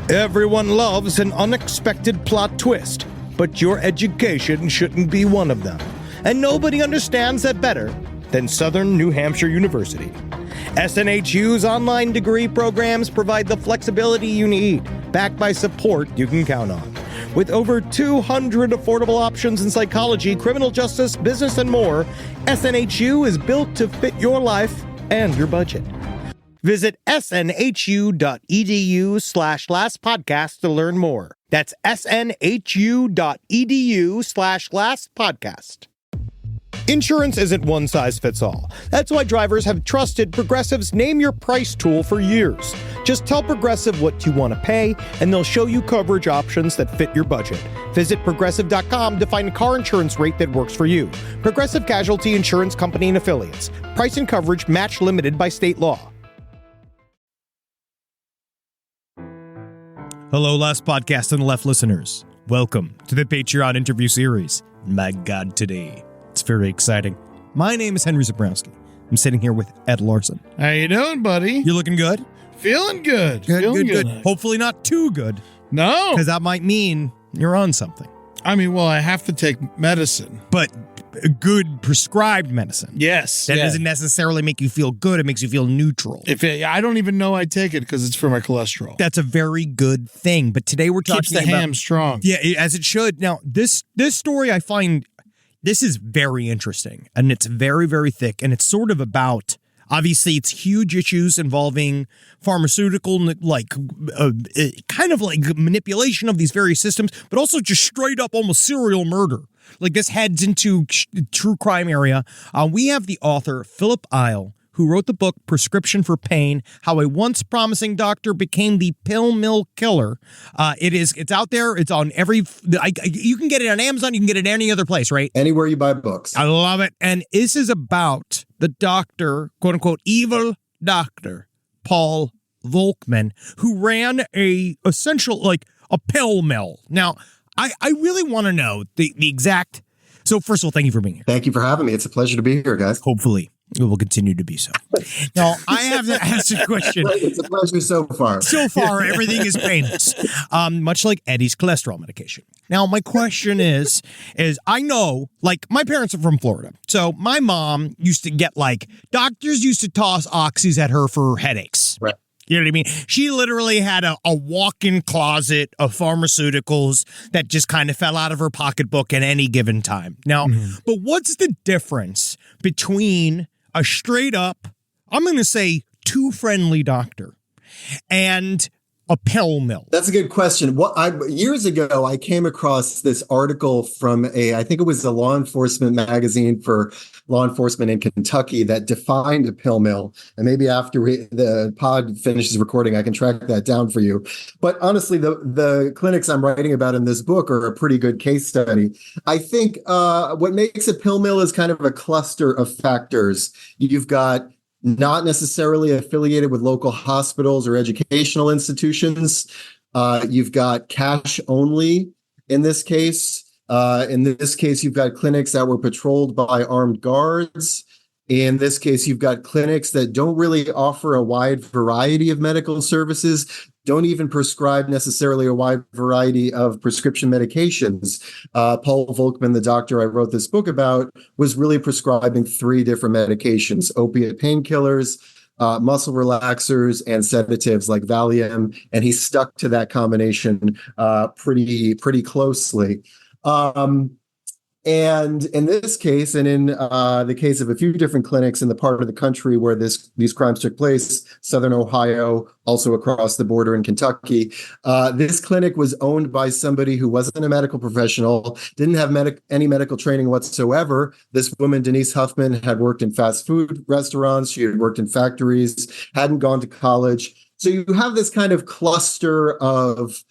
Everyone loves an unexpected plot twist, but your education shouldn't be one of them. And nobody understands that better than Southern New Hampshire University. SNHU's online degree programs provide the flexibility you need, backed by support you can count on. With over 200 affordable options in psychology, criminal justice, business, and more, SNHU is built to fit your life and your budget. Visit snhu.edu/lastpodcast to learn more. That's snhu.edu/lastpodcast. Insurance isn't one size fits all. That's why drivers have trusted Progressive's Name Your Price tool for years. Just tell Progressive what you want to pay, and they'll show you coverage options that fit your budget. Visit Progressive.com to find a car insurance rate that works for you. Progressive Casualty Insurance Company and Affiliates. Price and coverage match limited by state law. Hello, Last Podcast on the Left listeners. Welcome to the Patreon interview series. My God, today. It's very exciting. My name is Henry Zabrowski. I'm sitting here with Ed Larson. How you doing, buddy? You looking good? Feeling good. Good. Hopefully not too good. No. Because that might mean you're on something. I mean, well, I have to take medicine. But good prescribed medicine. Yes. That doesn't necessarily make you feel good. It makes you feel neutral. I don't even know I take it because it's for my cholesterol. That's a very good thing. But today we're talking about... Keeps the ham strong. Yeah, as it should. Now, this story I find... This is very interesting, and it's very, very thick, and it's sort of about, obviously, it's huge issues involving pharmaceutical, kind of like manipulation of these various systems, but also just straight up almost serial murder. Like this heads into true crime area. We have the author, Philip Isle, who wrote the book Prescription for Pain, How a Once Promising Doctor Became the Pill Mill Killer. It's out there. It's on you can get it on Amazon. You can get it any other place, right? Anywhere you buy books. I love it. And this is about the doctor, quote unquote, evil doctor, Paul Volkmann, who ran a pill mill. Now, I really want to know the exact. So first of all, thank you for being here. Thank you for having me. It's a pleasure to be here, guys. Hopefully. It will continue to be so. Now, I have to ask a question. It's a pleasure so far. So far, everything is painless, much like Eddie's cholesterol medication. Now, my question is I know, my parents are from Florida. So my mom used to get, doctors used to toss oxys at her for headaches. Right. You know what I mean? She literally had a walk-in closet of pharmaceuticals that just kind of fell out of her pocketbook at any given time. Now, But what's the difference between a straight up, I'm going to say, too friendly doctor and a pill mill? That's a good question. Years ago, I came across this article from I think it was a law enforcement magazine for law enforcement in Kentucky that defined a pill mill. And maybe after the pod finishes recording, I can track that down for you. But honestly, the clinics I'm writing about in this book are a pretty good case study. I think what makes a pill mill is kind of a cluster of factors. You've got not necessarily affiliated with local hospitals or educational institutions. You've got cash only in this case. In this case, you've got clinics that were patrolled by armed guards. In this case, you've got clinics that don't really offer a wide variety of medical services, don't even prescribe necessarily a wide variety of prescription medications. Paul Volkmann, the doctor I wrote this book about, was really prescribing 3 different medications: opiate painkillers, muscle relaxers, and sedatives like Valium, and he stuck to that combination pretty closely. And in this case, and in the case of a few different clinics in the part of the country where these crimes took place, Southern Ohio, also across the border in Kentucky, this clinic was owned by somebody who wasn't a medical professional, didn't have any medical training whatsoever. This woman, Denise Huffman, had worked in fast food restaurants. She had worked in factories, hadn't gone to college. So you have this kind of cluster of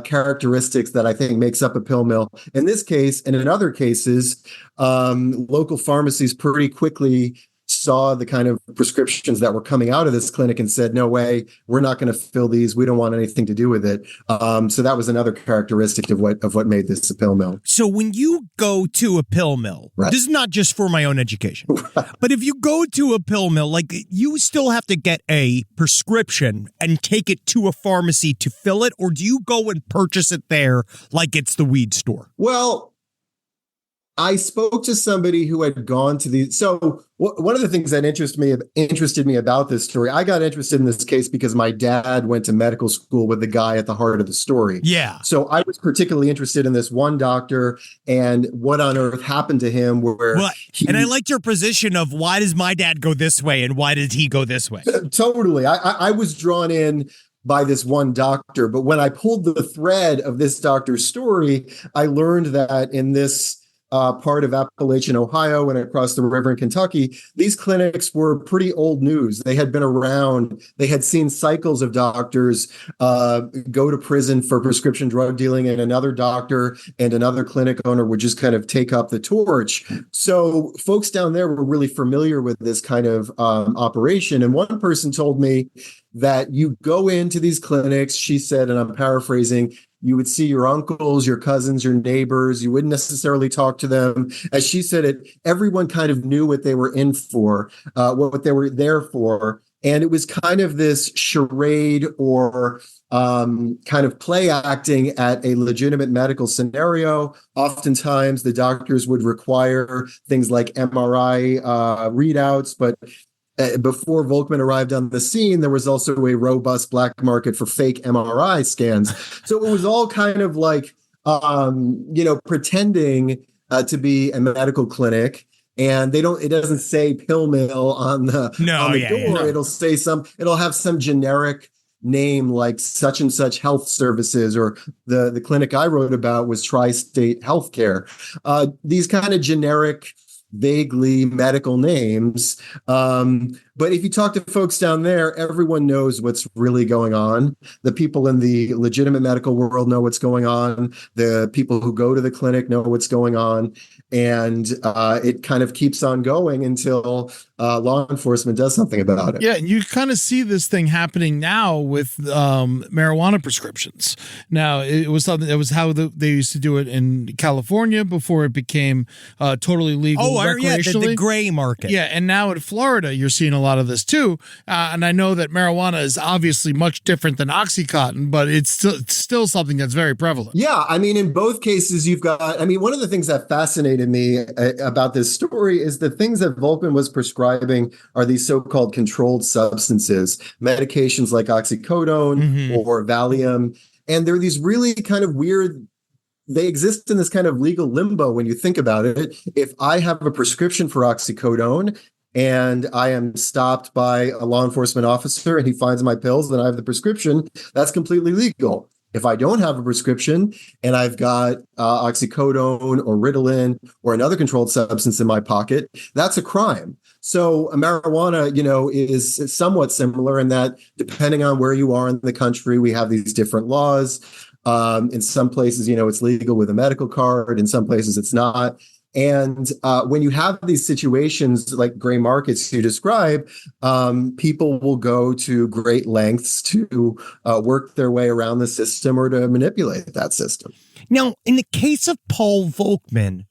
characteristics that I think makes up a pill mill. In this case, and in other cases, local pharmacies pretty quickly saw the kind of prescriptions that were coming out of this clinic and said, no way, we're not going to fill these. We don't want anything to do with it. So that was another characteristic of what made this a pill mill. So when you go to a pill mill, Right. this is not just for my own education, but if you go to a pill mill, like you still have to get a prescription and take it to a pharmacy to fill it, or do you go and purchase it there like it's the weed store? Well, I spoke to somebody who had gone to the. So one of the things that interested me about this story, I got interested in this case because my dad went to medical school with the guy at the heart of the story. Yeah. So I was particularly interested in this one doctor and what on earth happened to him. And I liked your position of why does my dad go this way and why did he go this way? Totally, I was drawn in by this one doctor, but when I pulled the thread of this doctor's story, I learned that in this part of Appalachian, Ohio, and across the river in Kentucky, these clinics were pretty old news. They had been around. They had seen cycles of doctors go to prison for prescription drug dealing, and another doctor and another clinic owner would just kind of take up the torch. So folks down there were really familiar with this kind of operation. And one person told me that you go into these clinics, she said, and I'm paraphrasing, you would see your uncles, your cousins, your neighbors. You wouldn't necessarily talk to them. As she said it, everyone kind of knew what they were in for, what they were there for. And it was kind of this charade or kind of play acting at a legitimate medical scenario. Oftentimes, the doctors would require things like MRI readouts, but before Volkman arrived on the scene, there was also a robust black market for fake MRI scans. So it was all kind of like, pretending to be a medical clinic. And it doesn't say pill mill on the door. Yeah. It'll have some generic name like such and such health services, or the clinic I wrote about was Tri-State Healthcare. These kind of generic, vaguely medical names. But if you talk to folks down there, everyone knows what's really going on. The people in the legitimate medical world know what's going on. The people who go to the clinic know what's going on. And it kind of keeps on going until law enforcement does something about it. Yeah, and you kind of see this thing happening now with marijuana prescriptions. Now, it was something that was how they used to do it in California before it became totally legal recreationally. The gray market. Yeah, and now in Florida, you're seeing a lot of this too. And I know that marijuana is obviously much different than Oxycontin, but it's still something that's very prevalent. Yeah, I mean, in both cases, you've got, one of the things that fascinated me about this story is the things that Volkman was prescribing are these so-called controlled substances, medications like oxycodone or Valium. And they're these really kind of weird, they exist in this kind of legal limbo when you think about it. If I have a prescription for oxycodone and I am stopped by a law enforcement officer and he finds my pills, then I have the prescription, that's completely legal. If I don't have a prescription and I've got oxycodone or Ritalin or another controlled substance in my pocket, that's a crime. So marijuana, is somewhat similar in that depending on where you are in the country, we have these different laws. In some places, it's legal with a medical card. In some places, it's not. And when you have these situations like gray markets you describe, people will go to great lengths to work their way around the system or to manipulate that system. Now, in the case of Paul Volkman,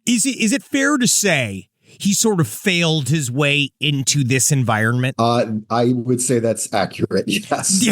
is it fair to say he sort of failed his way into this environment? I would say that's accurate, yes.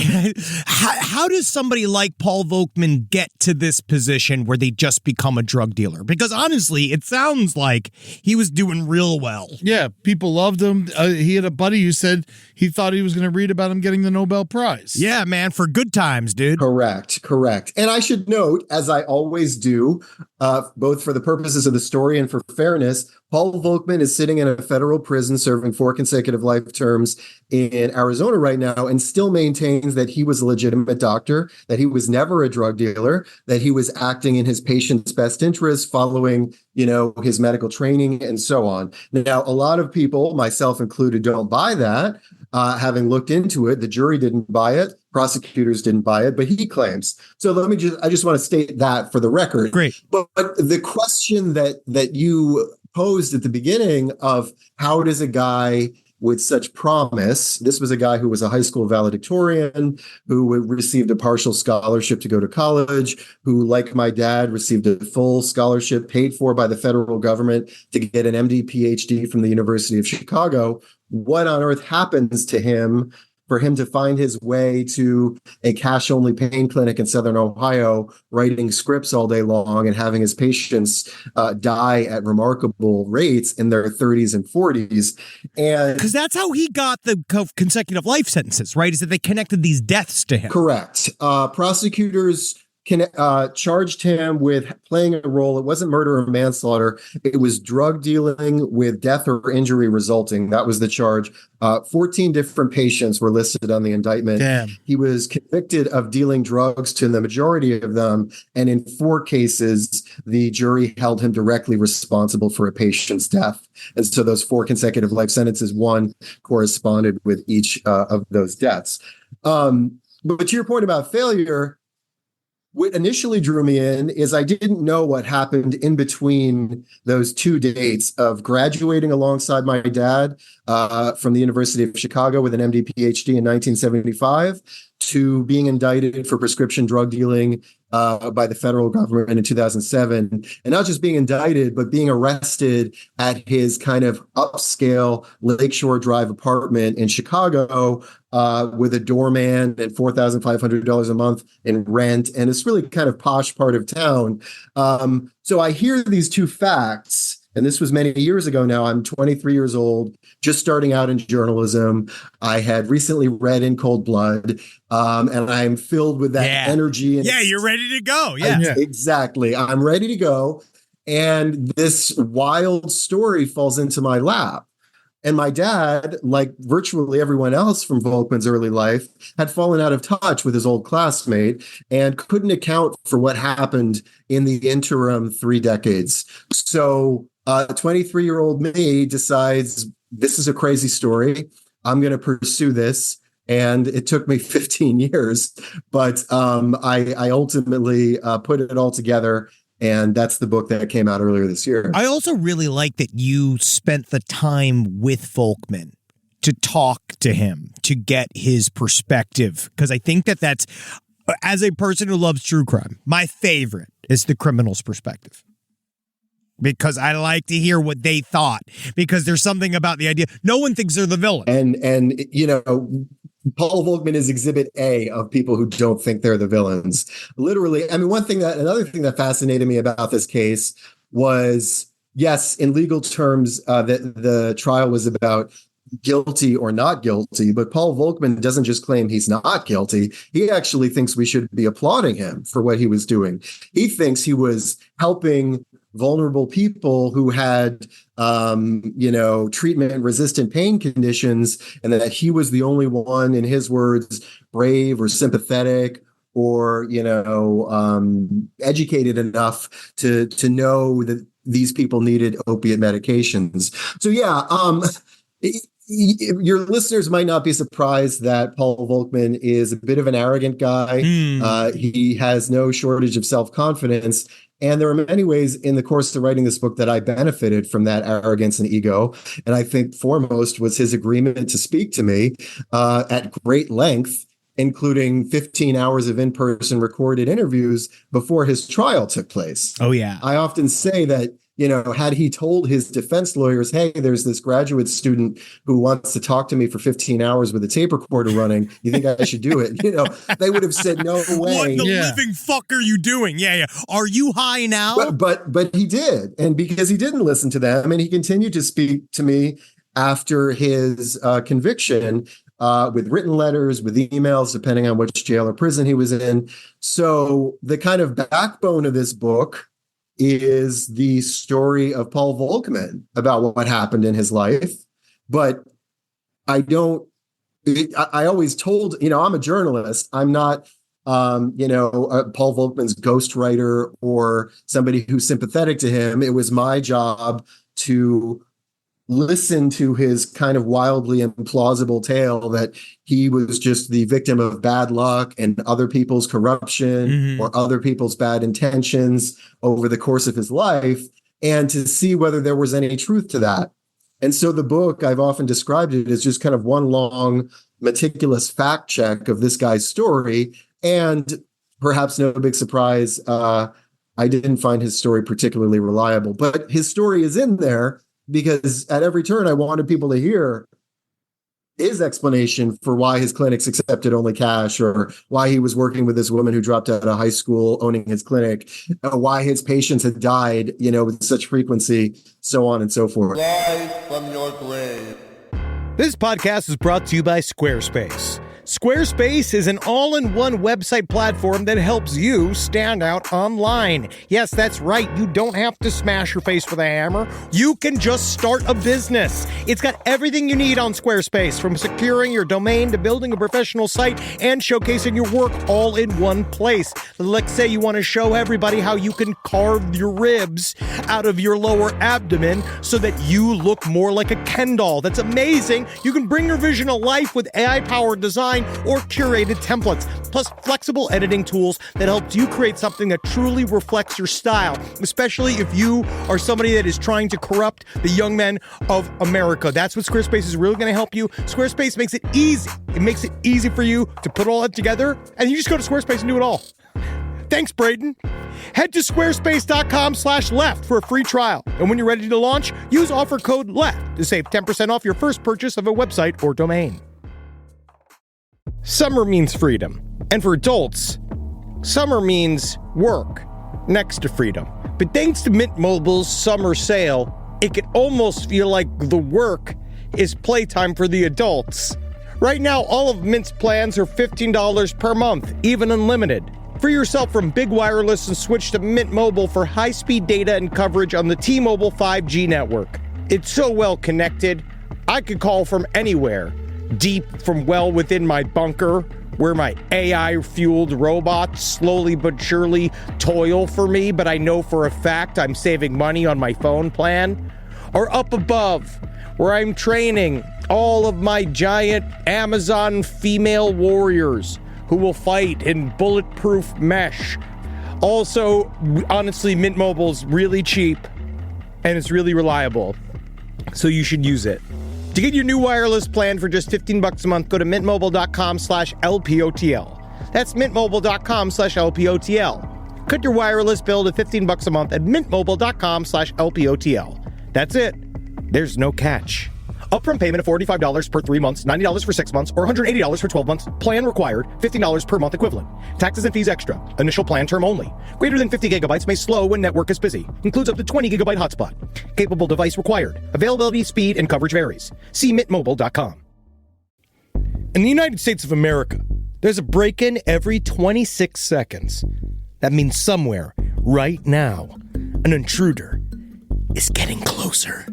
How does somebody like Paul Volkman get to this position where they just become a drug dealer? Because honestly, it sounds like he was doing real well. Yeah, people loved him. He had a buddy who said he thought he was going to read about him getting the Nobel Prize. Yeah, man, for good times, dude. Correct. And I should note, as I always do, both for the purposes of the story and for fairness, Paul Volkman is sitting in a federal prison serving 4 consecutive life terms in Arizona right now and still maintains that he was a legitimate doctor, that he was never a drug dealer, that he was acting in his patient's best interest, following, his medical training and so on. Now, a lot of people, myself included, don't buy that. Having looked into it, the jury didn't buy it. Prosecutors didn't buy it, but he claims. So I just want to state that for the record. Great. But the question that you posed at the beginning of how does a guy with such promise, this was a guy who was a high school valedictorian, who received a partial scholarship to go to college, who, like my dad, received a full scholarship paid for by the federal government to get an MD PhD from the University of Chicago. What on earth happens to him for him to find his way to a cash-only pain clinic in Southern Ohio, writing scripts all day long and having his patients die at remarkable rates in their 30s and 40s? And because that's how he got the consecutive life sentences, right? Is that they connected these deaths to him? Correct. Prosecutors charged him with playing a role. It wasn't murder or manslaughter. It was drug dealing with death or injury resulting. That was the charge. 14 different patients were listed on the indictment. Damn. He was convicted of dealing drugs to the majority of them. And in 4 cases, the jury held him directly responsible for a patient's death. And so those 4 consecutive life sentences, one corresponded with each of those deaths. But to your point about failure, what initially drew me in is I didn't know what happened in between those 2 dates of graduating alongside my dad from the University of Chicago with an MD PhD in 1975 to being indicted for prescription drug dealing by the federal government in 2007. And not just being indicted, but being arrested at his kind of upscale Lakeshore Drive apartment in Chicago with a doorman and $4,500 a month in rent. And it's really kind of posh part of town. So I hear these 2 facts. And this was many years ago now. I'm 23 years old, just starting out in journalism. I had recently read In Cold Blood, and I'm filled with that energy. And you're ready to go. Exactly. I'm ready to go. And this wild story falls into my lap. And my dad, like virtually everyone else from Volkmann's early life, had fallen out of touch with his old classmate and couldn't account for what happened in the interim 3 decades. So 23-year-old me decides this is a crazy story. I'm going to pursue this. And it took me 15 years, but I ultimately put it all together. And that's the book that came out earlier this year. I also really like that you spent the time with Volkmann to talk to him, to get his perspective. Because I think that's, as a person who loves true crime, my favorite is the criminal's perspective. Because I like to hear what they thought. Because there's something about the idea. No one thinks they're the villain. And you know, Paul Volkmann is exhibit A of people who don't think they're the villains. Literally, I mean, another thing that fascinated me about this case was, yes, in legal terms, the trial was about guilty or not guilty, but Paul Volkmann doesn't just claim he's not guilty. He actually thinks we should be applauding him for what he was doing. He thinks he was helping vulnerable people who had, treatment-resistant pain conditions, and that he was the only one, in his words, brave or sympathetic or, educated enough to know that these people needed opiate medications. So, your listeners might not be surprised that Paul Volkmann is a bit of an arrogant guy. He has no shortage of self-confidence. And there are many ways in the course of writing this book that I benefited from that arrogance and ego. And I think foremost was his agreement to speak to me at great length, including 15 hours of in-person recorded interviews before his trial took place. Oh, yeah. I often say that, had he told his defense lawyers, hey, there's this graduate student who wants to talk to me for 15 hours with a tape recorder running, you think I should do it? They would have said, no way. What the living fuck are you doing? Yeah. Are you high now? But he did. And because he didn't listen to them, and he continued to speak to me after his conviction, with written letters, with emails, depending on which jail or prison he was in. So the kind of backbone of this book is the story of Paul Volkmann about what happened in his life. But I always told, I'm a journalist. I'm not, Paul Volkmann's ghostwriter or somebody who's sympathetic to him. It was my job to listen to his kind of wildly implausible tale that he was just the victim of bad luck and other people's corruption or other people's bad intentions over the course of his life, and to see whether there was any truth to that. And so the book, I've often described it as just kind of one long, meticulous fact check of this guy's story. And perhaps no big surprise, I didn't find his story particularly reliable. But his story is in there because at every turn, I wanted people to hear his explanation for why his clinics accepted only cash, or why he was working with this woman who dropped out of high school owning his clinic, why his patients had died, with such frequency, so on and so forth. Live from your grave. This podcast is brought to you by Squarespace. Squarespace is an all-in-one website platform that helps you stand out online. Yes, that's right. You don't have to smash your face with a hammer. You can just start a business. It's got everything you need on Squarespace, from securing your domain to building a professional site and showcasing your work all in one place. Let's say you want to show everybody how you can carve your ribs out of your lower abdomen so that you look more like a Ken doll. That's amazing. You can bring your vision to life with AI-powered design or curated templates, plus flexible editing tools that helps you create something that truly reflects your style, especially if you are somebody that is trying to corrupt the young men of America. That's what Squarespace is really going to help you. Squarespace makes it easy. It makes it easy for you to put all that together, and you just go to Squarespace and do it all. Thanks, Braden. Head to squarespace.com/left for a free trial. And when you're ready to launch, use offer code LEFT to save 10% off your first purchase of a website or domain. Summer means freedom. And for adults, summer means work next to freedom. But thanks to Mint Mobile's summer sale, it can almost feel like the work is playtime for the adults. Right now, all of Mint's plans are $15 per month, even unlimited. Free yourself from big wireless and switch to Mint Mobile for high-speed data and coverage on the T-Mobile 5G network. It's so well connected, I could call from anywhere. Deep from well within my bunker, where my AI-fueled robots slowly but surely toil for me, but I know for a fact I'm saving money on my phone plan. Or up above, where I'm training all of my giant Amazon female warriors who will fight in bulletproof mesh. Also, honestly, Mint Mobile's really cheap and it's really reliable, so you should use it. To get your new wireless plan for just $15 a month, go to mintmobile.com/LPOTL. That's mintmobile.com/LPOTL. Cut your wireless bill to $15 a month at mintmobile.com/LPOTL. That's it. There's no catch. Upfront payment of $45 per 3 months, $90 for 6 months, or $180 for 12 months. Plan required, $15 per month equivalent. Taxes and fees extra. Initial plan term only. Greater than 50 gigabytes may slow when network is busy. Includes up to 20 gigabyte hotspot. Capable device required. Availability, speed, and coverage varies. See mintmobile.com. In the United States of America, there's a break-in every 26 seconds. That means somewhere, right now, an intruder is getting closer.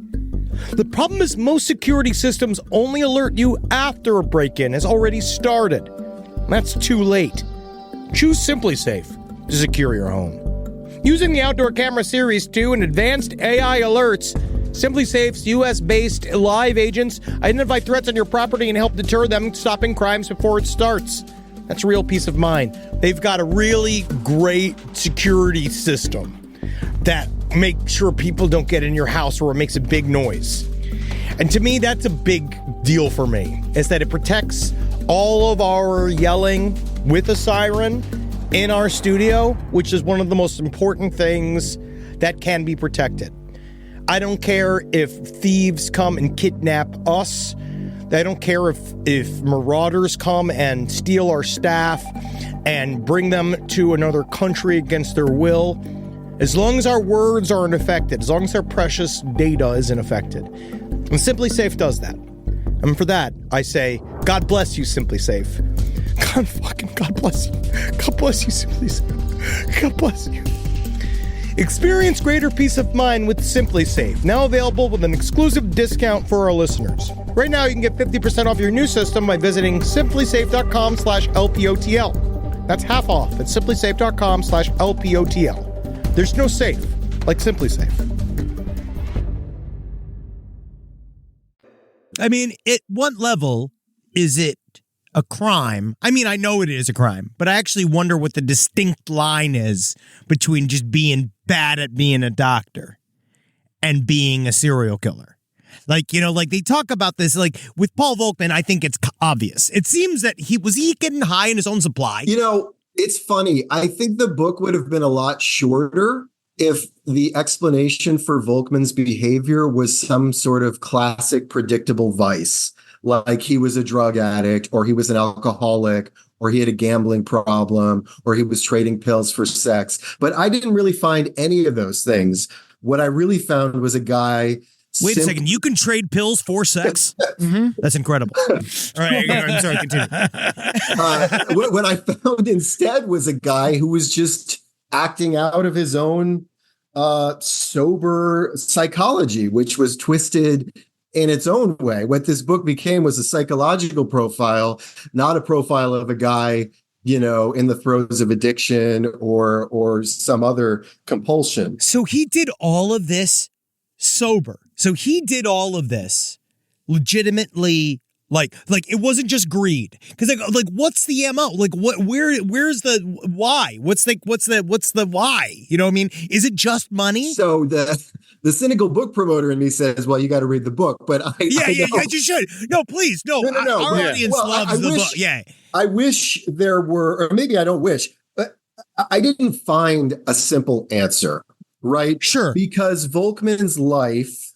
The problem is most security systems only alert you after a break-in has already started. That's too late. Choose SimpliSafe to secure your home. Using the Outdoor Camera Series 2 and advanced AI alerts, SimpliSafe's US-based live agents identify threats on your property and help deter them, stopping crimes before it starts. That's a real peace of mind. They've got a really great security system that make sure people don't get in your house or it makes a big noise. And to me, that's a big deal for me, is that it protects all of our yelling with a siren in our studio, which is one of the most important things that can be protected. I don't care if thieves come and kidnap us. I don't care if marauders come and steal our staff and bring them to another country against their will. As long as our words aren't affected, as long as our precious data isn't affected. And SimpliSafe does that. And for that, I say, God bless you, SimpliSafe. God bless you. God bless you, SimpliSafe. God bless you. Experience greater peace of mind with SimpliSafe, now available with an exclusive discount for our listeners. Right now, you can get 50% off your new system by visiting simplisafe.com/LPOTL. That's half off at simplisafe.com/LPOTL. There's no safe like SimpliSafe. I mean, at what level is it a crime? I mean, I know it is a crime, but I actually wonder what the distinct line is between just being bad at being a doctor. and being a serial killer. Like, you know, like they talk about this, like with Paul Volckmann, I think it's obvious. It seems that was he getting high in his own supply? You know, it's funny. I think the book would have been a lot shorter if the explanation for Volckmann's behavior was some sort of classic predictable vice, like he was a drug addict or he was an alcoholic or he had a gambling problem or he was trading pills for sex. But I didn't really find any of those things. What I really found was a guy. Wait a second. You can trade pills for sex? Mm-hmm. That's incredible. All right. I'm sorry. Continue. What I found instead was a guy who was just acting out of his own sober psychology, which was twisted in its own way. What this book became was a psychological profile, not a profile of a guy, you know, in the throes of addiction or some other compulsion. So he did all of this sober. So he did all of this legitimately, like it wasn't just greed. Because like what's the MO? Like where's the why? What's the why? You know what I mean? Is it just money? So the cynical book promoter in me says, well, you got to read the book. But yeah, you should. No, please, no. Our audience loves the book. Yeah. I wish there were, or maybe I don't wish, but I didn't find a simple answer, right? Sure. Because Volckmann's life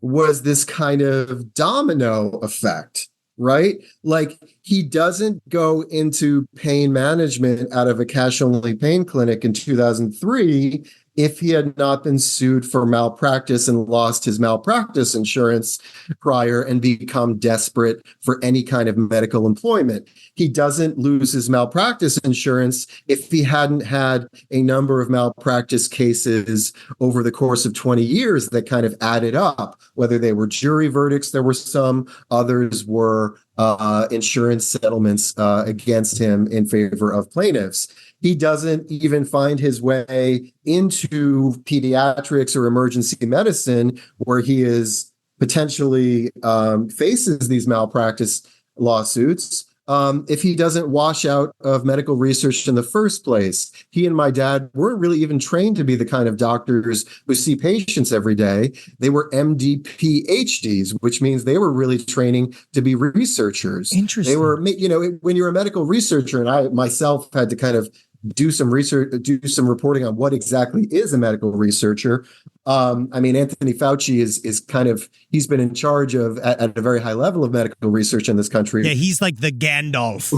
was this kind of domino effect, right? Like he doesn't go into pain management out of a cash-only pain clinic in 2003 if he had not been sued for malpractice and lost his malpractice insurance prior and become desperate for any kind of medical employment. He doesn't lose his malpractice insurance if he hadn't had a number of malpractice cases over the course of 20 years that kind of added up, whether they were jury verdicts, there were some, others were insurance settlements against him in favor of plaintiffs. He doesn't even find his way into pediatrics or emergency medicine, where he is potentially faces these malpractice lawsuits. If he doesn't wash out of medical research in the first place. He and my dad weren't really even trained to be the kind of doctors who see patients every day. They were MD PhDs, which means they were really training to be researchers. Interesting. They were, you know, when you're a medical researcher, and I myself had to kind of do some research, do some reporting on what exactly is a medical researcher. I mean, Anthony Fauci is kind of, he's been in charge of at a very high level of medical research in this country. Yeah, he's like the Gandalf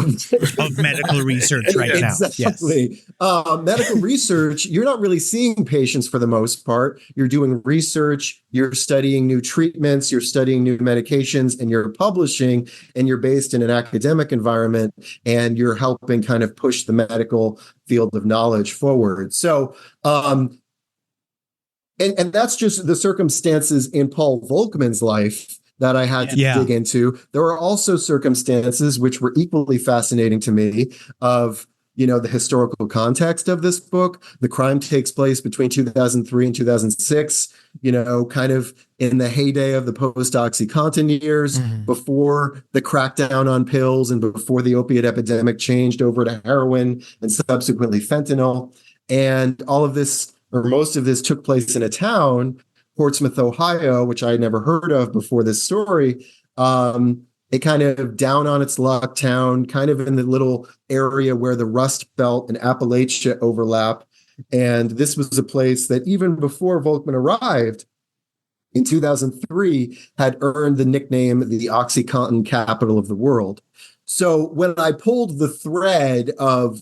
of medical research right now. Exactly. Yes. Medical research, you're not really seeing patients for the most part. You're doing research, you're studying new treatments, you're studying new medications, and you're publishing, and you're based in an academic environment, and you're helping kind of push the medical field of knowledge forward. So, and that's just the circumstances in Paul Volckmann's life that I had to dig into. There are also circumstances which were equally fascinating to me of, you know, the historical context of this book. The crime takes place between 2003 and 2006, you know, kind of in the heyday of the post-OxyContin years, before the crackdown on pills and before the opiate epidemic changed over to heroin and subsequently fentanyl. And all of this, or most of this, took place in a town, Portsmouth, Ohio, which I had never heard of before this story. A kind of down on its luck town, kind of in the little area where the Rust Belt and Appalachia overlap. And this was a place that even before Volckmann arrived in 2003 had earned the nickname the OxyContin capital of the world. So when I pulled the thread of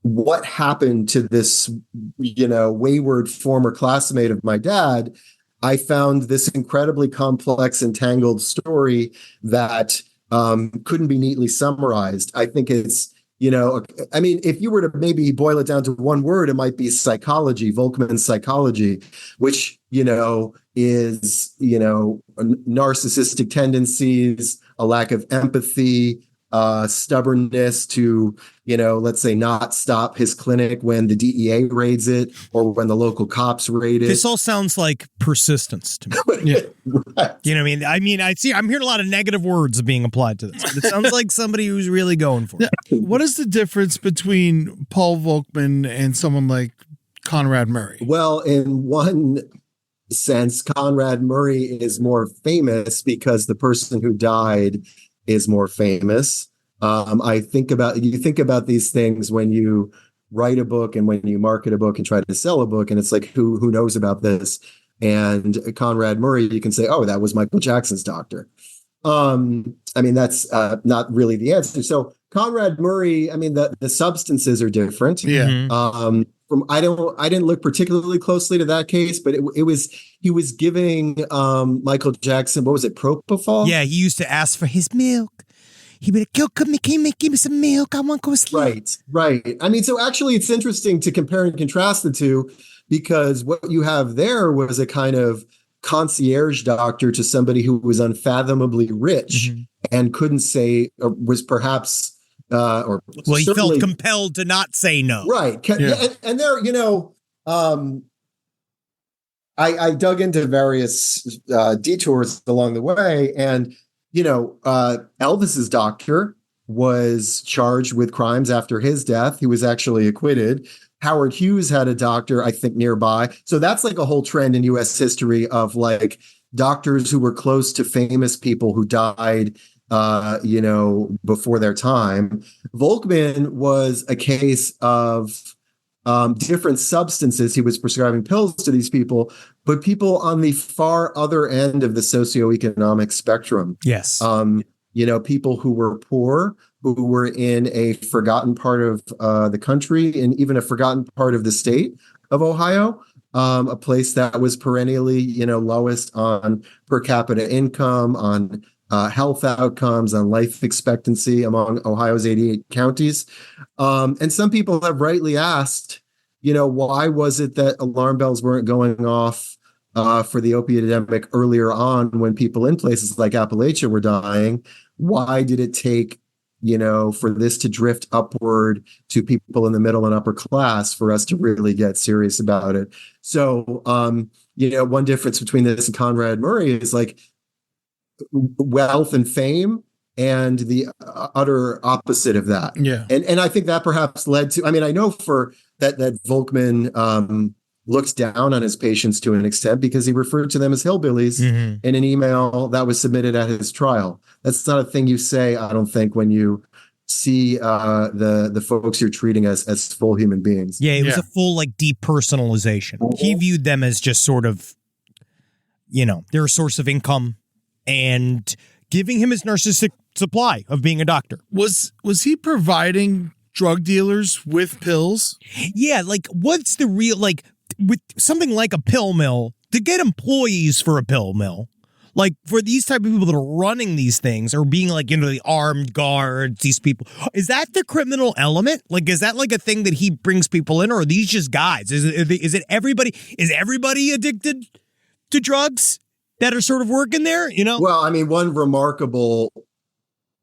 what happened to this, you know, wayward former classmate of my dad, I found this incredibly complex and tangled story that couldn't be neatly summarized. I think it's, you know, I mean, if you were to maybe boil it down to one word, it might be psychology, Volckmann's psychology, which, you know, is, you know, narcissistic tendencies, a lack of empathy, stubbornness to, you know, let's say not stop his clinic when the DEA raids it or when the local cops raid it. This all sounds like persistence to me. Yeah. Right. You know what I mean? I'm hearing a lot of negative words being applied to this. But it sounds like somebody who's really going for it. What is the difference between Paul Volckmann and someone like Conrad Murray? Well, in one sense, Conrad Murray is more famous because the person who died is more famous. You think about these things when you write a book and when you market a book and try to sell a book, and it's like, who knows about this? And Conrad Murray, you can say, oh, that was Michael Jackson's doctor. That's not really the answer. So Conrad Murray, the substances are different. Yeah. I didn't look particularly closely to that case, but he was giving Michael Jackson, what was it, propofol? Yeah, he used to ask for his milk. He'd be like, "Yo, give me some milk. I want to go sleep." Right. So actually it's interesting to compare and contrast the two, because what you have there was a kind of concierge doctor to somebody who was unfathomably rich and couldn't say, or was perhaps, he felt compelled to not say no. Right. Yeah. And there, I dug into various detours along the way, and Elvis's doctor was charged with crimes after his death. He was actually acquitted. Howard Hughes had a doctor, I think, nearby. So that's like a whole trend in U.S. history of like doctors who were close to famous people who died, before their time. Volkman was a case of different substances. He was prescribing pills to these people, but people on the far other end of the socioeconomic spectrum. Yes. People who were poor, who were in a forgotten part of the country and even a forgotten part of the state of Ohio, a place that was perennially, lowest on per capita income, on health outcomes, on life expectancy among Ohio's 88 counties. And some people have rightly asked, why was it that alarm bells weren't going off for the opiate epidemic earlier on when people in places like Appalachia were dying? Why did it take, for this to drift upward to people in the middle and upper class for us to really get serious about it? So, one difference between this and Conrad Murray is like wealth and fame, and the utter opposite of that. Yeah. And I think that perhaps led to, I know for that Volkman looked down on his patients to an extent because he referred to them as hillbillies in an email that was submitted at his trial. That's not a thing you say, I don't think, when you see the folks you're treating as full human beings. Yeah, it was a full depersonalization. He viewed them as just sort of, they're a source of income and giving him his narcissistic supply of being a doctor. Was he providing drug dealers with pills? Yeah, what's the real, with something like a pill mill, to get employees for a pill mill, for these type of people that are running these things or being the armed guards, these people, is that the criminal element? Is that a thing that he brings people in, or are these just guys? Is it everybody? Is everybody addicted to drugs that are sort of working there? Well, one remarkable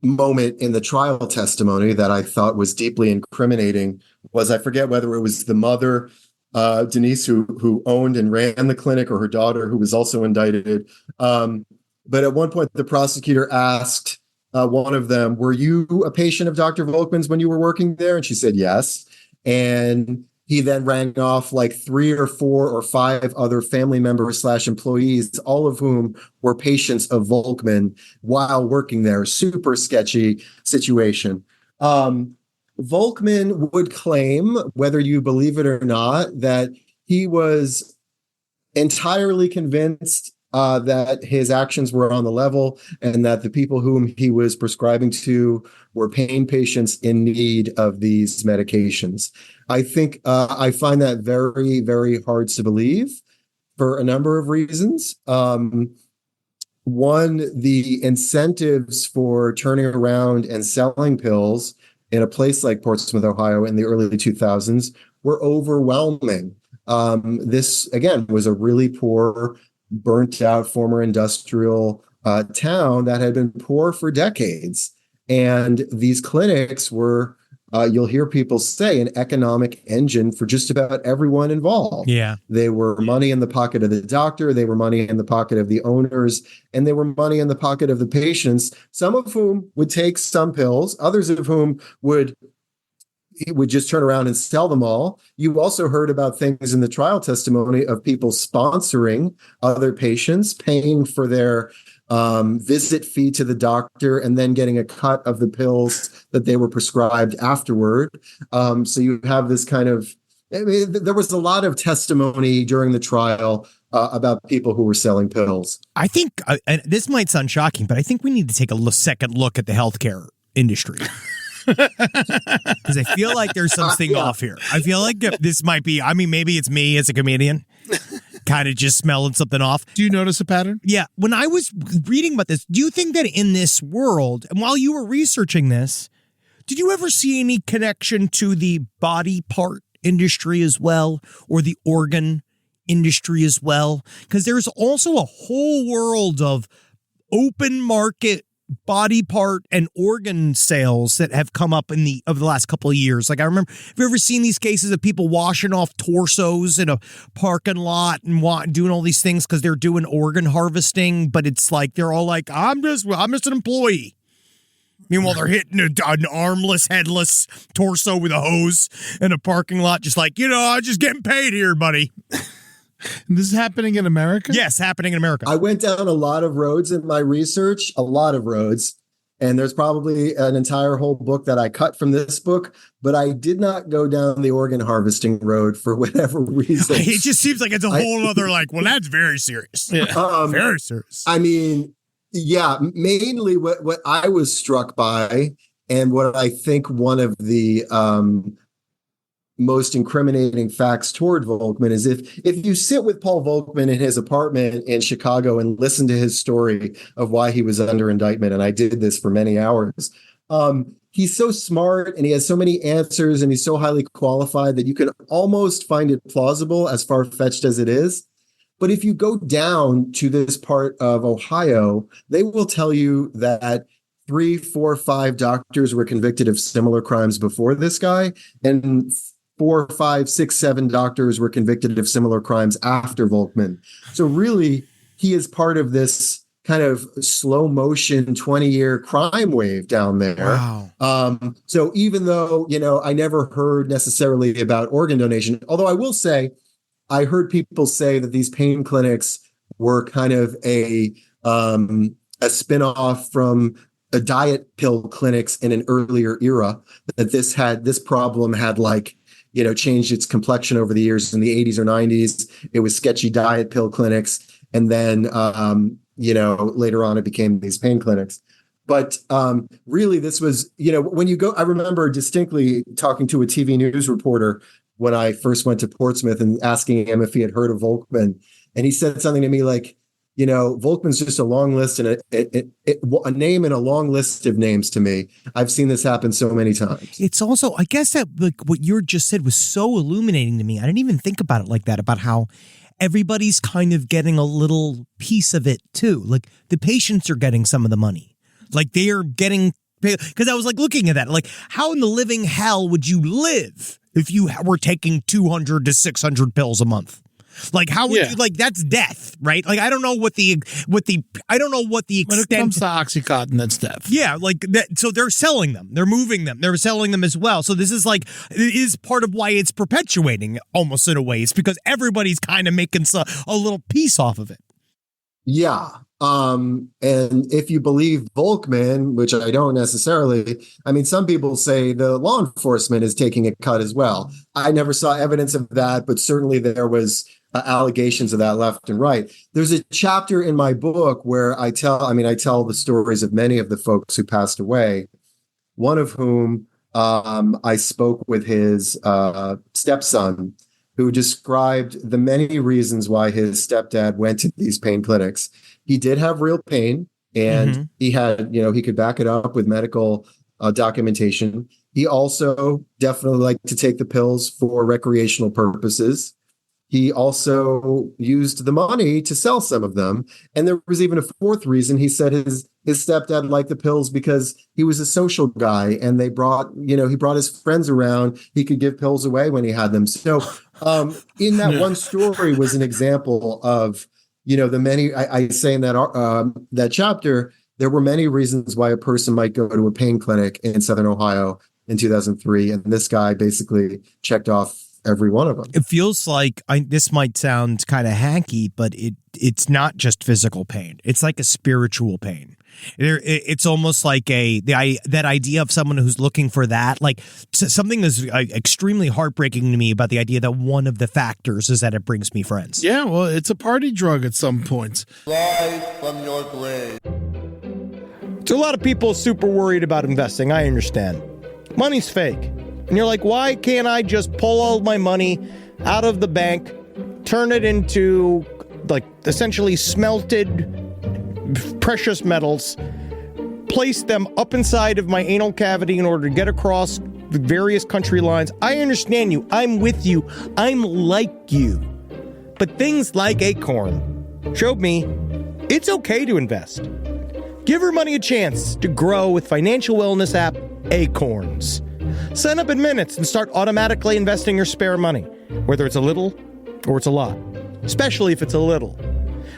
moment in the trial testimony that I thought was deeply incriminating was, I forget whether it was the mother, Denise, who owned and ran the clinic, or her daughter, who was also indicted. But at one point, the prosecutor asked one of them, "Were you a patient of Dr. Volkman's when you were working there?" And she said yes. And he then rang off 3 or 4 or 5 other family members / employees, all of whom were patients of Volkman while working there. Super sketchy situation. Volkman would claim, whether you believe it or not, that he was entirely convinced that his actions were on the level, and that the people whom he was prescribing to were pain patients in need of these medications. I think I find that very, very hard to believe for a number of reasons. One, the incentives for turning around and selling pills in a place like Portsmouth, Ohio in the early 2000s were overwhelming. This, again, was a really poor, burnt out former industrial town that had been poor for decades. And these clinics were, you'll hear people say, an economic engine for just about everyone involved. Yeah. They were money in the pocket of the doctor, they were money in the pocket of the owners, and they were money in the pocket of the patients, some of whom would take some pills, others of whom would he would just turn around and sell them all. You also heard about things in the trial testimony of people sponsoring other patients, paying for their visit fee to the doctor, and then getting a cut of the pills that they were prescribed afterward. So you have this kind of, I mean, there was a lot of testimony during the trial about people who were selling pills. I think, and this might sound shocking, but I think we need to take a second look at the healthcare industry. Because I feel like there's something off here. I feel like this might be, I mean, maybe it's me as a comedian kind of just smelling something off. Do you notice a pattern? Yeah. When I was reading about this, do you think that in this world, and while you were researching this, did you ever see any connection to the body part industry as well, or the organ industry as well? Because there's also a whole world of open market body part and organ sales that have come up over the last couple of years. Like I remember, have you ever seen these cases of people washing off torsos in a parking lot and doing all these things because they're doing organ harvesting? But it's like they're all like, I'm just an employee. Meanwhile, they're hitting an armless, headless torso with a hose in a parking lot, just like, I'm just getting paid here, buddy. This is happening in America? Yes, happening in America. I went down a lot of roads in my research, a lot of roads, and there's probably an entire whole book that I cut from this book, but I did not go down the organ harvesting road for whatever reason. It just seems like it's a whole other, like, well, that's very serious. Yeah. Very serious. I mean, yeah, mainly what I was struck by, and what I think one of the most incriminating facts toward Volkman is if you sit with Paul Volkman in his apartment in Chicago and listen to his story of why he was under indictment, and I did this for many hours, he's so smart and he has so many answers and he's so highly qualified that you can almost find it plausible, as far-fetched as it is. But if you go down to this part of Ohio, they will tell you that 3, 4, 5 doctors were convicted of similar crimes before this guy, and 4, 5, 6, 7 doctors were convicted of similar crimes after Volkman. So really, he is part of this kind of slow motion 20-year crime wave down there. Wow. So even though, I never heard necessarily about organ donation, although I will say, I heard people say that these pain clinics were kind of a spinoff from a diet pill clinics in an earlier era, that this problem had changed its complexion over the years. In the 80s or 90s, it was sketchy diet pill clinics. And then, later on, it became these pain clinics. But really, this was, when you go, I remember distinctly talking to a TV news reporter when I first went to Portsmouth and asking him if he had heard of Volkman. And he said something to me like, Volkman's just a long list and a name in a long list of names to me. I've seen this happen so many times. It's also, I guess that what you just said was so illuminating to me. I didn't even think about it like that, about how everybody's kind of getting a little piece of it too. Like the patients are getting some of the money. Like they are getting, because I was like looking at that, like how in the living hell would you live if you were taking 200 to 600 pills a month? Like how would you, like that's death, right? Like I don't know what the extent. When it comes to Oxycontin, that's death. Yeah, like that. So they're selling them, they're moving them, they're selling them as well. So this is it is part of why it's perpetuating almost in a way. It's because everybody's kind of making a little piece off of it. Yeah. And if you believe Volkman, which I don't necessarily, I mean, some people say the law enforcement is taking a cut as well. I never saw evidence of that, but certainly there was allegations of that left and right. There's a chapter in my book where I tell the stories of many of the folks who passed away, one of whom I spoke with his stepson, who described the many reasons why his stepdad went to these pain clinics. He did have real pain, and he had, he could back it up with medical documentation. He also definitely liked to take the pills for recreational purposes. He also used the money to sell some of them. And there was even a fourth reason. He said his stepdad liked the pills because he was a social guy, and he brought his friends around. He could give pills away when he had them. So in that one story was an example of, the many, I say in that chapter, there were many reasons why a person might go to a pain clinic in Southern Ohio. in 2003. And this guy basically checked off every one of them. It feels like this might sound kind of hanky, but it's not just physical pain. It's like a spiritual pain. It's almost like that idea of someone who's looking for that, like something that's extremely heartbreaking to me about the idea that one of the factors is that it brings me friends. Yeah, well, it's a party drug at some points. Rise from your grave. So a lot of people are super worried about investing. I understand. Money's fake. And you're like, why can't I just pull all my money out of the bank, turn it into like essentially smelted precious metals, place them up inside of my anal cavity in order to get across the various country lines? I understand you. I'm with you. I'm like you. But things like Acorn showed me it's okay to invest. Give your money a chance to grow with financial wellness app Acorns. Sign up in minutes and start automatically investing your spare money, whether it's a little or it's a lot, especially if it's a little.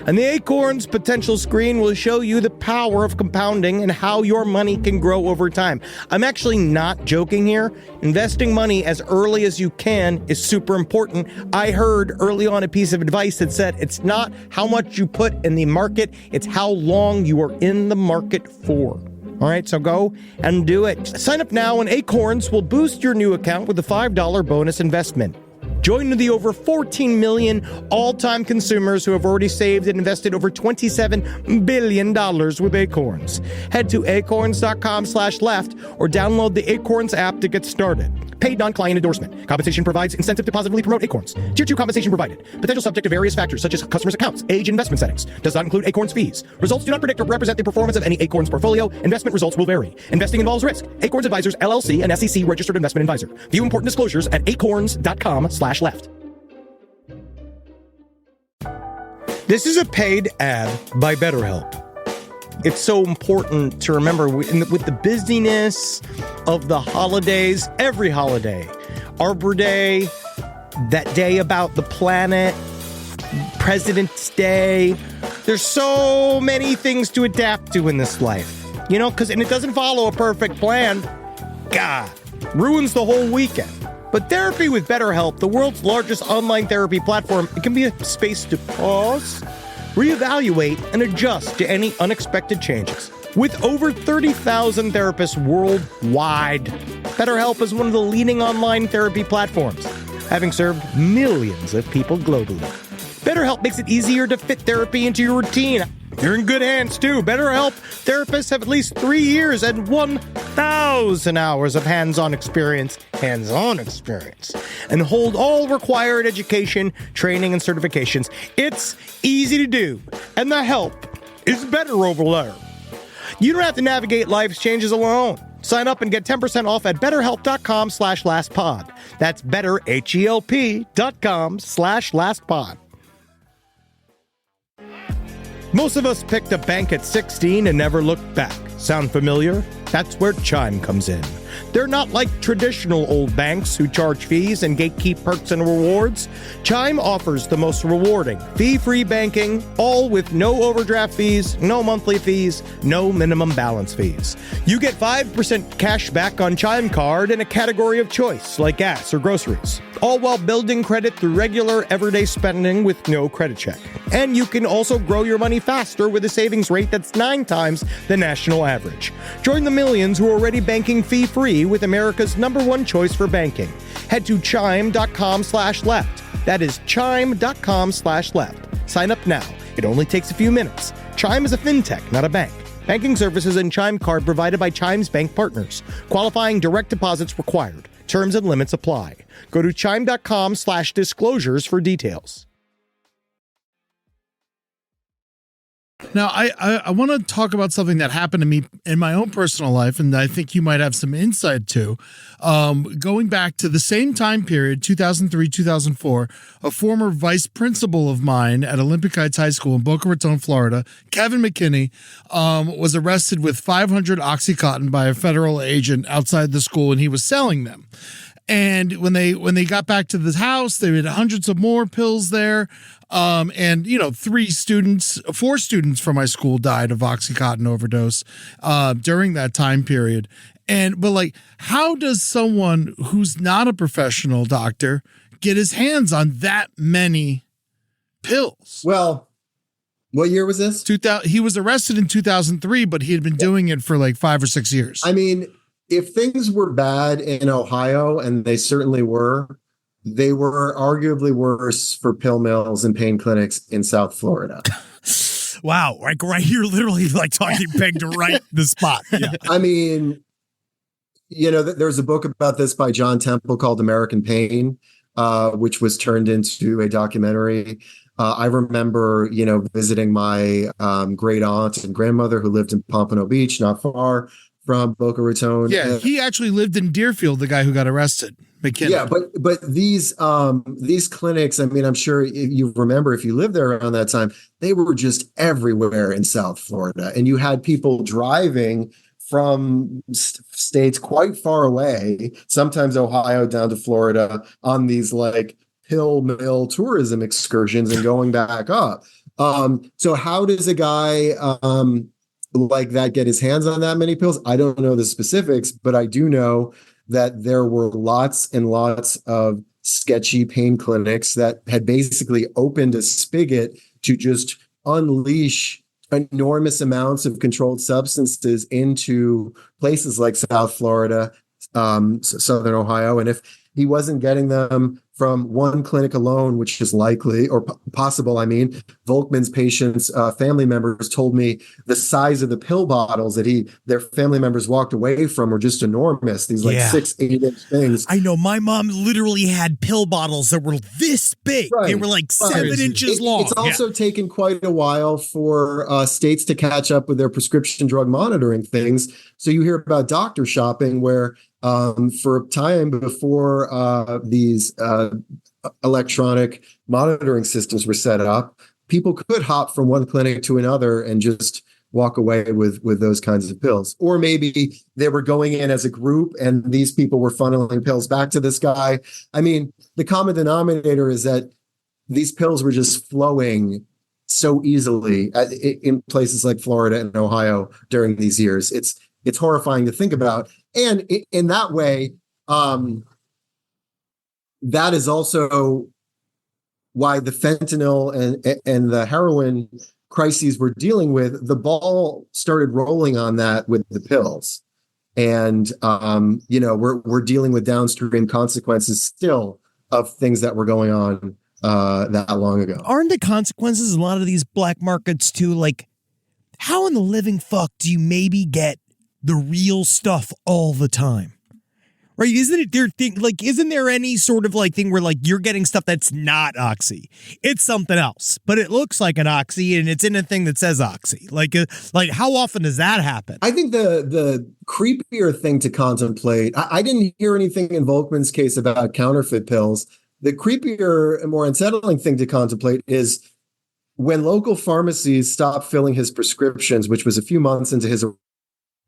And the Acorns potential screen will show you the power of compounding and how your money can grow over time. I'm actually not joking here. Investing money as early as you can is super important. I heard early on a piece of advice that said it's not how much you put in the market, it's how long you are in the market for. All right, so go and do it. Sign up now and Acorns will boost your new account with a $5 bonus investment. Join the over 14 million all-time consumers who have already saved and invested over $27 billion with Acorns. Head to acorns.com/left or download the Acorns app to get started. Paid non-client endorsement. Compensation provides incentive to positively promote Acorns. Tier 2 compensation provided. Potential subject to various factors such as customers' accounts, age, and investment settings. Does not include Acorns fees. Results do not predict or represent the performance of any Acorns portfolio. Investment results will vary. Investing involves risk. Acorns Advisors, LLC, an SEC registered investment advisor. View important disclosures at acorns.com/left. This is a paid ad by BetterHelp. It's so important to remember with the busyness of the holidays, every holiday, Arbor Day, that day about the planet, President's Day. There's so many things to adapt to in this life, and it doesn't follow a perfect plan. God, ruins the whole weekend. But therapy with BetterHelp, the world's largest online therapy platform, it can be a space to pause, reevaluate, and adjust to any unexpected changes. With over 30,000 therapists worldwide, BetterHelp is one of the leading online therapy platforms, having served millions of people globally. BetterHelp makes it easier to fit therapy into your routine. You're in good hands, too. BetterHelp therapists have at least 3 years and 1,000 hours of hands-on experience, and hold all required education, training, and certifications. It's easy to do, and the help is better over there. You don't have to navigate life's changes alone. Sign up and get 10% off at betterhelp.com/lastpod. That's betterhelp.com/lastpod. Most of us picked a bank at 16 and never looked back. Sound familiar? That's where Chime comes in. They're not like traditional old banks who charge fees and gatekeep perks and rewards. Chime offers the most rewarding, fee-free banking, all with no overdraft fees, no monthly fees, no minimum balance fees. You get 5% cash back on Chime Card in a category of choice, like gas or groceries, all while building credit through regular, everyday spending with no credit check. And you can also grow your money faster with a savings rate that's 9 times the national average. Join the millions who are already banking fee-free with America's #1 choice for banking. Head to chime.com/left. That is chime.com/left. Sign up now. It only takes a few minutes. Chime is a fintech, not a bank. Banking services and Chime Card provided by Chime's bank partners. Qualifying direct deposits required. Terms and limits apply. Go to chime.com/disclosures for details. Now, I want to talk about something that happened to me in my own personal life, and I think you might have some insight to. Going back to the same time period, 2003, 2004, a former vice principal of mine at Olympic Heights High School in Boca Raton, Florida, Kevin McKinney, was arrested with 500 Oxycontin by a federal agent outside the school, and he was selling them. And when they got back to the house, they had hundreds of more pills there. And 4 students from my school died of Oxycontin overdose during that time period. But like, how does someone who's not a professional doctor get his hands on that many pills? Well, what year was this? 2000. He was arrested in 2003, but he had been doing it for like 5 or 6 years. I mean, if things were bad in Ohio, and they certainly were, they were arguably worse for pill mills and pain clinics in South Florida. Wow. Like right here, literally like talking pegged to right the spot. Yeah. I mean, there's a book about this by John Temple called American Pain, which was turned into a documentary. I remember, visiting my great aunt and grandmother who lived in Pompano Beach, not far from Boca Raton. Yeah, he actually lived in Deerfield, the guy who got arrested. McKinnon. Yeah, but these clinics, I mean, I'm sure you remember if you lived there around that time, they were just everywhere in South Florida. And you had people driving from states quite far away, sometimes Ohio down to Florida, on these like pill mill tourism excursions and going back up. So how does a guy like that get his hands on that many pills? I don't know the specifics, but I do know that there were lots and lots of sketchy pain clinics that had basically opened a spigot to just unleash enormous amounts of controlled substances into places like South Florida, Southern Ohio. And if he wasn't getting them from one clinic alone, which is likely or possible. I mean, Volkmann's patients, family members told me the size of the pill bottles that their family members walked away from were just enormous. These like 6-8 inch things. I know my mom literally had pill bottles that were this big. Right. They were like 7 inches long. It's also taken quite a while for states to catch up with their prescription drug monitoring things. So you hear about doctor shopping where for a time before these electronic monitoring systems were set up, people could hop from one clinic to another and just walk away with those kinds of pills. Or maybe they were going in as a group and these people were funneling pills back to this guy. I mean, the common denominator is that these pills were just flowing so easily in places like Florida and Ohio during these years. It's horrifying to think about. And in that way, that is also why the fentanyl and the heroin crises we're dealing with, the ball started rolling on that with the pills. And, we're dealing with downstream consequences still of things that were going on that long ago. Aren't the consequences in a lot of these black markets too? Like, how in the living fuck do you maybe get the real stuff all the time? Right? Isn't there any sort of like thing where like you're getting stuff that's not Oxy? It's something else, but it looks like an Oxy and it's in a thing that says Oxy. Like how often does that happen? I think the creepier thing to contemplate, I didn't hear anything in Volkmann's case about counterfeit pills. The creepier and more unsettling thing to contemplate is when local pharmacies stopped filling his prescriptions, which was a few months into his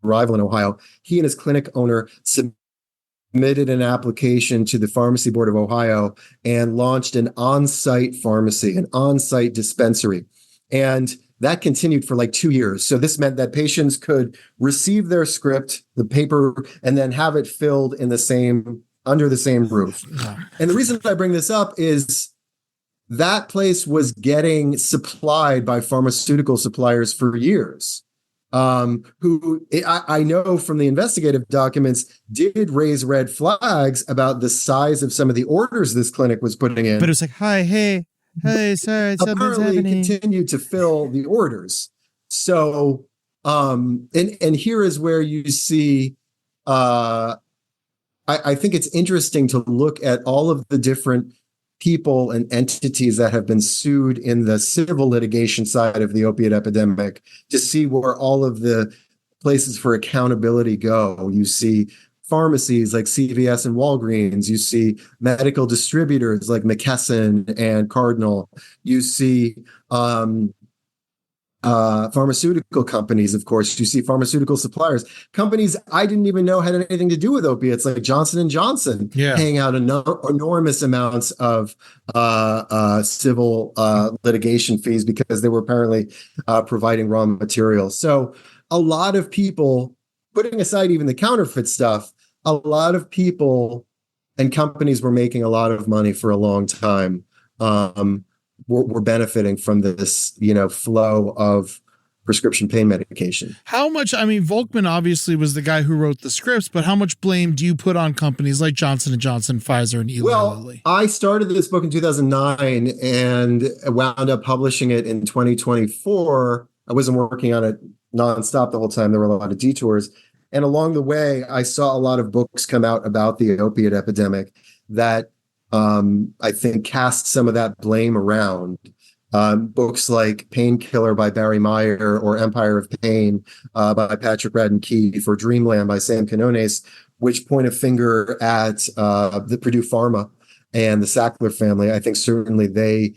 arrival in Ohio, he and his clinic owner submitted an application to the Pharmacy Board of Ohio and launched an on-site pharmacy, an on-site dispensary. And that continued for like 2 years. So this meant that patients could receive their script, the paper, and then have it filled under the same roof. And the reason I bring this up is that place was getting supplied by pharmaceutical suppliers for years. Who I know from the investigative documents did raise red flags about the size of some of the orders this clinic was putting in. But it was like, hey, sorry, something's happening. Continued to fill the orders. So, and here is where you see, I think it's interesting to look at all of the different people and entities that have been sued in the civil litigation side of the opiate epidemic to see where all of the places for accountability go. You see pharmacies like CVS and Walgreens. You see medical distributors like McKesson and Cardinal. You see pharmaceutical companies, of course. You see pharmaceutical suppliers, companies I didn't even know had anything to do with opiates, like Johnson and Johnson, paying out enormous amounts of civil litigation fees because they were apparently providing raw materials. So a lot of people, putting aside even the counterfeit stuff, a lot of people and companies were making a lot of money for a long time. We're benefiting from this, flow of prescription pain medication. How much, Volkman obviously was the guy who wrote the scripts, but how much blame do you put on companies like Johnson & Johnson, Pfizer, and Eli Lilly? I started this book in 2009 and wound up publishing it in 2024. I wasn't working on it nonstop the whole time. There were a lot of detours. And along the way, I saw a lot of books come out about the opiate epidemic that I think cast some of that blame around. Books like Painkiller by Barry Meyer or Empire of Pain by Patrick Radden Keefe or Dreamland by Sam Quinones, which point a finger at the Purdue Pharma and the Sackler family. I think certainly they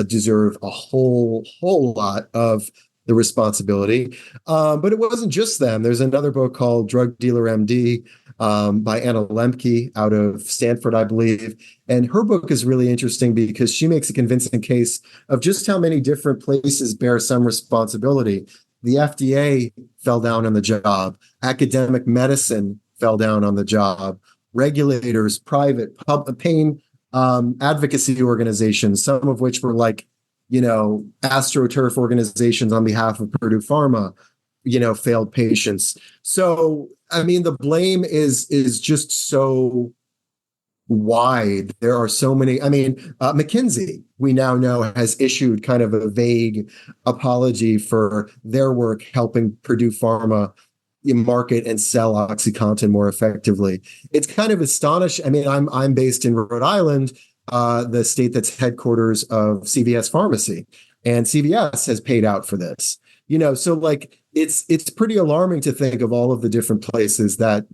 deserve a whole lot of the responsibility. But it wasn't just them. There's another book called Drug Dealer MD by Anna Lemke out of Stanford, I believe. And her book is really interesting because she makes a convincing case of just how many different places bear some responsibility. The FDA fell down on the job. Academic medicine fell down on the job. Regulators, private, pain advocacy organizations, some of which were like, AstroTurf organizations on behalf of Purdue Pharma, failed patients. So, the blame is just so wide. There are so many. McKinsey, we now know, has issued kind of a vague apology for their work helping Purdue Pharma market and sell OxyContin more effectively. It's kind of astonishing. I'm based in Rhode Island, the state that's headquarters of CVS Pharmacy, and CVS has paid out for this. So like it's pretty alarming to think of all of the different places that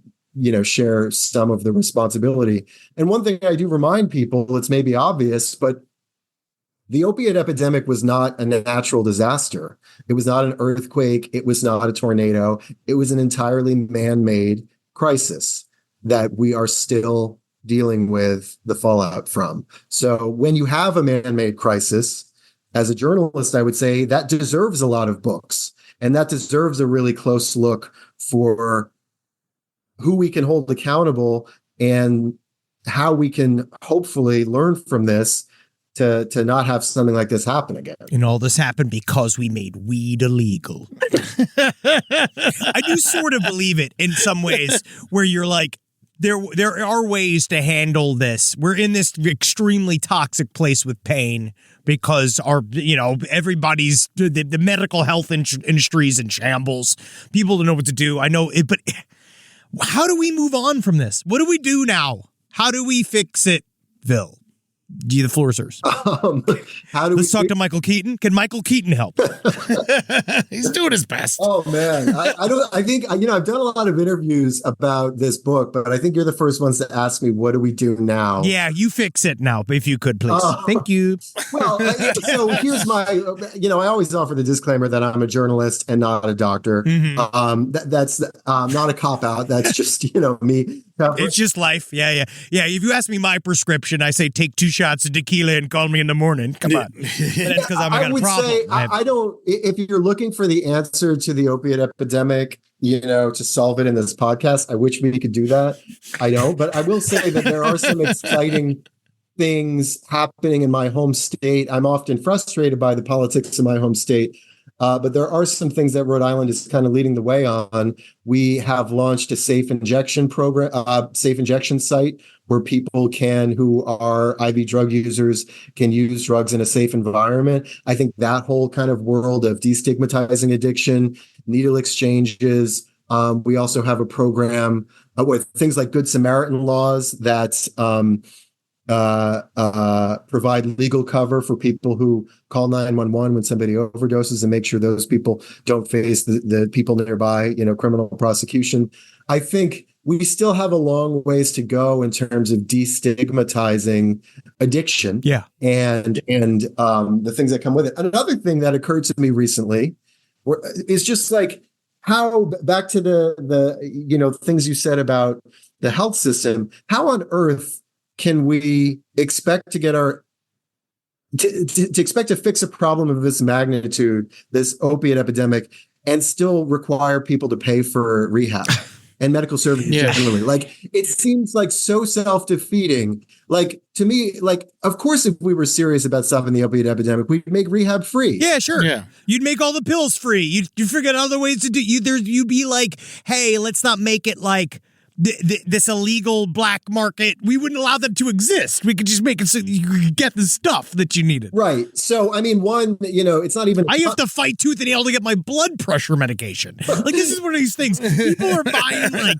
share some of the responsibility. And one thing I do remind people, it's maybe obvious, but the opiate epidemic was not a natural disaster. It was not an earthquake. It was not a tornado. It was an entirely man-made crisis that we are still dealing with the fallout from. So when you have a man-made crisis, as a journalist, I would say that deserves a lot of books, and that deserves a really close look for who we can hold accountable and how we can hopefully learn from this to not have something like this happen again. And all this happened because we made weed illegal. I do sort of believe it in some ways, where you're like, there are ways to handle this. We're in this extremely toxic place with pain because everybody's the medical health industry is in shambles. People don't know what to do. I know it, but how do we move on from this? What do we do now? How do we fix it, Phil? The floor is yours. Let's talk to Michael Keaton. Can Michael Keaton help? He's doing his best. Oh man, I think I've done a lot of interviews about this book, but I think you're the first ones to ask me, what do we do now? Yeah, you fix it now, if you could, please. Thank you. Well, so here's my, I always offer the disclaimer that I'm a journalist and not a doctor. Mm-hmm. That's not a cop out. That's just me. It's just life. Yeah. If you ask me my prescription, I say take 2 shots of tequila and call me in the morning. Come on. That's because I've got a problem. Say, I don't, if you're looking for the answer to the opiate epidemic, to solve it in this podcast, I wish we could do that. I don't, but I will say that there are some exciting things happening in my home state. I'm often frustrated by the politics in my home state. But there are some things that Rhode Island is kind of leading the way on. We have launched a safe injection program, safe injection site where people who are IV drug users can use drugs in a safe environment. I think that whole kind of world of destigmatizing addiction, needle exchanges. We also have a program with things like Good Samaritan laws that provide legal cover for people who call 911 when somebody overdoses and make sure those people don't face the people nearby, criminal prosecution. I think we still have a long ways to go in terms of destigmatizing addiction. Yeah. And the things that come with it. Another thing that occurred to me recently It's just like how, back to the things you said about the health system, how on earth can we expect to get to expect to fix a problem of this magnitude, this opiate epidemic, and still require people to pay for rehab and medical services generally? Like, it seems like so self-defeating. Like, to me, like, of course, if we were serious about stopping the opiate epidemic, we'd make rehab free. Yeah, sure. Yeah. You'd make all the pills free. You'd figure out other ways to do. You'd be like, hey, let's not make it like this illegal black market. We wouldn't allow them to exist. We could just make it so you could get the stuff that you needed. Right. So, I mean, one, it's not even. I have to fight tooth and nail to get my blood pressure medication. Like, this is one of these things. People are buying like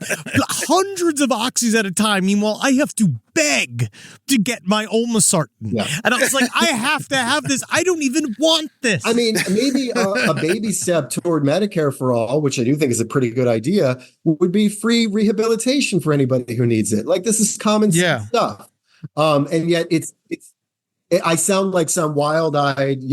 hundreds of oxys at a time. Meanwhile, I have to beg to get my olmesartan. Yeah. And I was like, I have to have this. I don't even want this. I mean, maybe a baby step toward Medicare for all, which I do think is a pretty good idea, would be free rehabilitation for anybody who needs it. Like, this is common sense stuff. And yet I sound like some wild-eyed,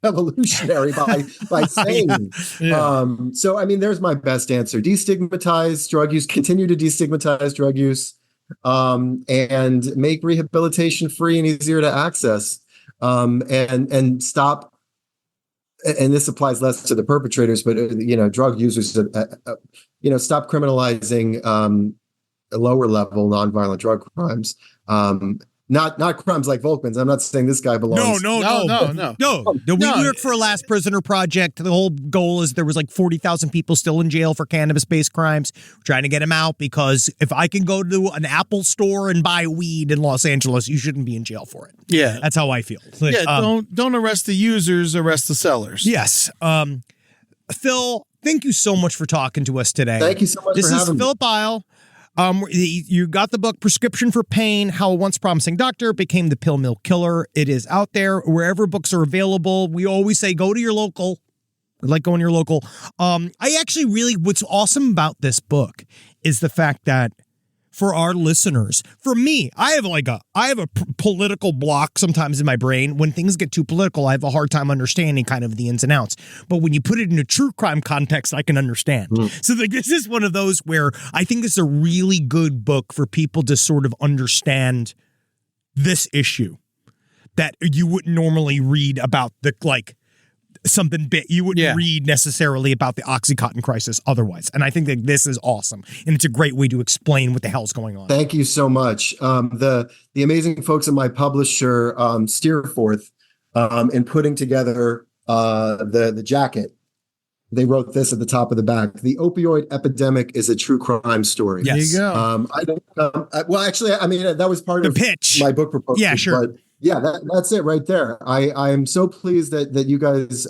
revolutionary by saying it. So, I mean, there's my best answer. Destigmatize drug use, continue to destigmatize drug use, and make rehabilitation free and easier to access, and stop. And this applies less to the perpetrators, but drug users, stop criminalizing lower level nonviolent drug crimes. Not crimes like Volkmann's. I'm not saying this guy belongs. No. We work for a Last Prisoner Project. The whole goal is there was like 40,000 people still in jail for cannabis-based crimes. We're trying to get them out because if I can go to an Apple store and buy weed in Los Angeles, you shouldn't be in jail for it. Yeah. That's how I feel. Like, don't arrest the users, arrest the sellers. Yes. Phil, thank you so much for talking to us today. Thank you so much for having me. This is Philip Isle. You got the book Prescription for Pain, How a Once Promising Doctor Became the Pill Mill Killer. It is out there wherever books are available. We always say go to your local. I like going to your local. I actually what's awesome about this book is the fact that for our listeners, for me, I have a political block sometimes in my brain. When things get too political, I have a hard time understanding kind of the ins and outs. But when you put it in a true crime context, I can understand. So this is one of those where I think this is a really good book for people to sort of understand this issue that you wouldn't normally read about something bit you wouldn't read necessarily about the OxyContin crisis otherwise. And I think that this is awesome. And it's a great way to explain what the hell's going on. Thank you so much. The amazing folks at my publisher, Steerforth, in putting together the jacket, they wrote this at the top of the back: "The opioid epidemic is a true crime story." Yes. There you go. That was part of the pitch. My book proposal. Yeah, sure. But yeah, that's it right there. I am so pleased that you guys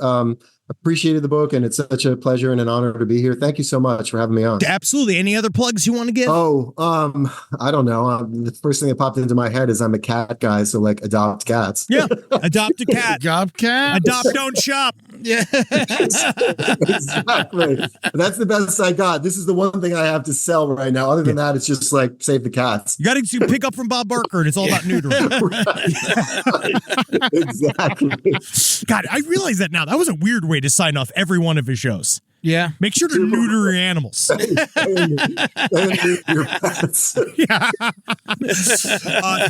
appreciated the book, and it's such a pleasure and an honor to be here. Thank you so much for having me on. Absolutely. Any other plugs you want to give? I don't know. The first thing that popped into my head is I'm a cat guy, so like adopt cats. Yeah, adopt a cat. Adopt cat. Adopt, don't shop. Yeah. Exactly. That's the best I got. This is the one thing I have to sell right now. Other than that, it's just like save the cats. You got to pick up from Bob Barker, and it's all about neutering. Exactly. God, I realize that now. That was a weird way to sign off every one of his shows. Yeah. Make sure to neuter your animals. Your pets.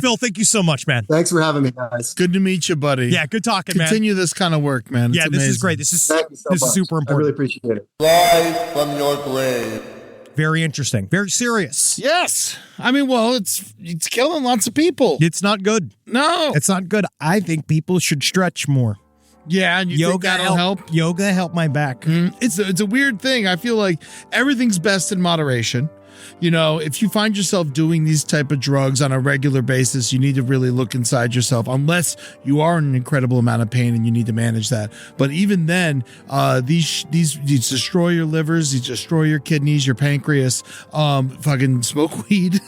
Phil, thank you so much, man. Thanks for having me, guys. Good to meet you, buddy. Yeah, good talking, man. Continue this kind of work, man. It's Yeah, this is amazing. great. This is Thank you so much. super I important. really appreciate it. Live from your grave. Very interesting. Very serious. Yes. I mean, well, it's killing lots of people. It's not good. No. It's not good. I think people should stretch more. Yeah, and you think that'll help? Yoga help my back. It's a weird thing. I feel like everything's best in moderation. You know, if you find yourself doing these type of drugs on a regular basis, you need to really look inside yourself, unless you are in an incredible amount of pain and you need to manage that. But even then, these destroy your livers, these destroy your kidneys, your pancreas. Fucking smoke weed.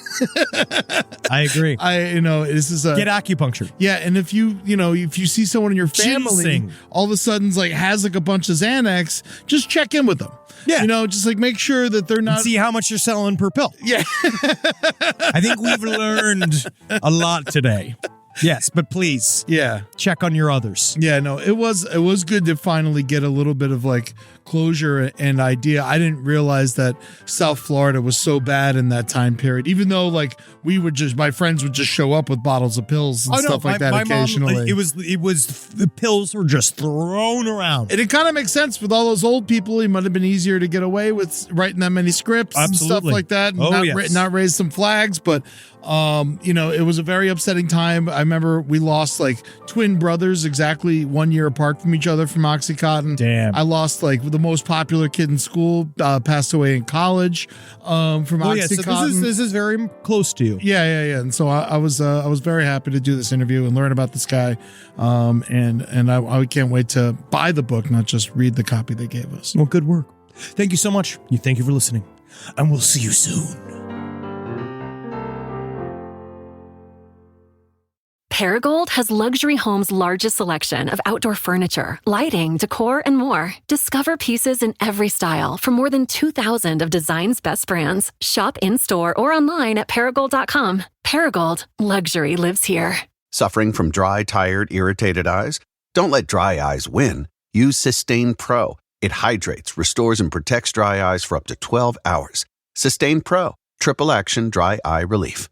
I agree. This is Get acupuncture. yeah. And if you see someone in your family Ginseng. all of a sudden has like a bunch of Xanax, just check in with them. Yeah. Just like make sure that they're not. See how much you're selling per pill. Yeah. I think we've learned a lot today. Yes, but please Yeah. check on your others. Yeah, no, it was good to finally get a little bit of like closure and idea. I didn't realize that South Florida was so bad in that time period. Even though like my friends would just show up with bottles of pills and stuff like that occasionally. Mom, it was the pills were just thrown around. And it kind of makes sense with all those old people. It might have been easier to get away with writing that many scripts and stuff like that, and not raise some flags. But it was a very upsetting time. I remember we lost like twin brothers exactly 1 year apart from each other from OxyContin. Damn. I lost like the most popular kid in school, passed away in college from OxyContin. So this is very close to you. Yeah. And so I was very happy to do this interview and learn about this guy. And I can't wait to buy the book, not just read the copy they gave us. Well, good work. Thank you so much. Thank you for listening. And we'll see you soon. Paragold has Luxury Home's largest selection of outdoor furniture, lighting, decor, and more. Discover pieces in every style from more than 2,000 of design's best brands. Shop in-store or online at Paragold.com. Paragold, luxury lives here. Suffering from dry, tired, irritated eyes? Don't let dry eyes win. Use Sustain Pro. It hydrates, restores, and protects dry eyes for up to 12 hours. Sustain Pro, triple action dry eye relief.